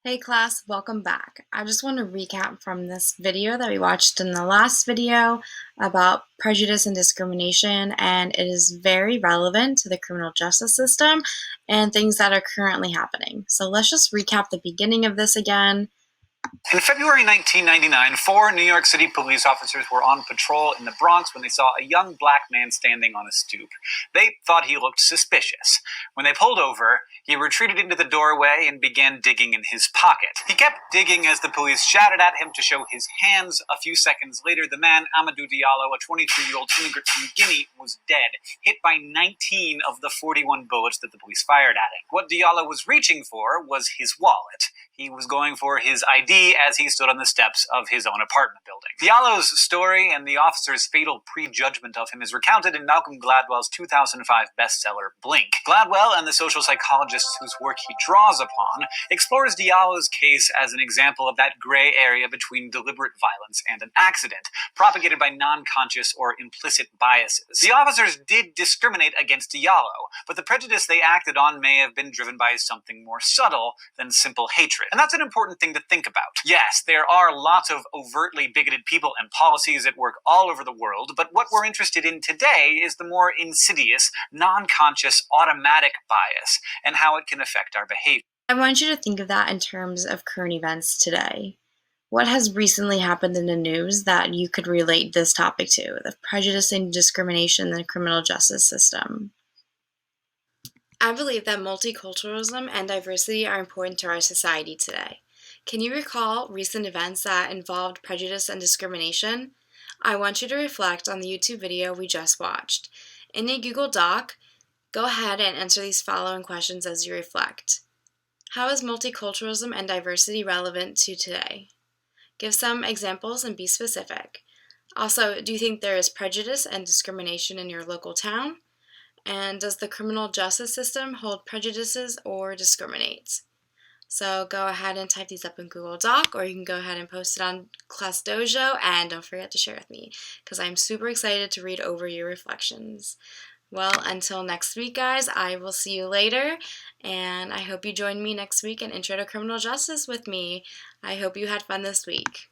Hey class, welcome back. I just want to recap from this video that we watched in the last video about prejudice and discrimination, and it is very relevant to the criminal justice system and things that are currently happening. So let's just recap the beginning of this again. In February 1999, four New York City police officers were on patrol in the Bronx when they saw a young black man standing on a stoop. They thought he looked suspicious. When they pulled over, he retreated into the doorway and began digging in his pocket. He kept digging as the police shouted at him to show his hands. A few seconds later, the man, Amadou Diallo, a 23-year-old immigrant from Guinea, was dead, hit by 19 of the 41 bullets that the police fired at him. What Diallo was reaching for was his wallet. He was going for his ID as he stood on the steps of his own apartment building. Diallo's story and the officer's fatal prejudgment of him is recounted in Malcolm Gladwell's 2005 bestseller, Blink. Gladwell and the social psychologist whose work he draws upon explores Diallo's case as an example of that gray area between deliberate violence and an accident, propagated by non-conscious or implicit biases. The officers did discriminate against Diallo, but the prejudice they acted on may have been driven by something more subtle than simple hatred. And that's an important thing to think about. Yes, there are lots of overtly bigoted people and policies at work all over the world, but what we're interested in today is the more insidious, non-conscious, automatic bias and how it can affect our behavior. I want you to think of that in terms of current events today. What has recently happened in the news that you could relate this topic to, the prejudice and discrimination in the criminal justice system? I believe that multiculturalism and diversity are important to our society today. Can you recall recent events that involved prejudice and discrimination? I want you to reflect on the YouTube video we just watched. In a Google Doc, go ahead and answer these following questions as you reflect. How is multiculturalism and diversity relevant to today? Give some examples and be specific. Also, do you think there is prejudice and discrimination in your local town? And does the criminal justice system hold prejudices or discriminate? So go ahead and type these up in Google Doc, or you can go ahead and post it on Class Dojo, and don't forget to share with me, because I'm super excited to read over your reflections. Well, until next week, guys, I will see you later, and I hope you join me next week in Intro to Criminal Justice with me. I hope you had fun this week.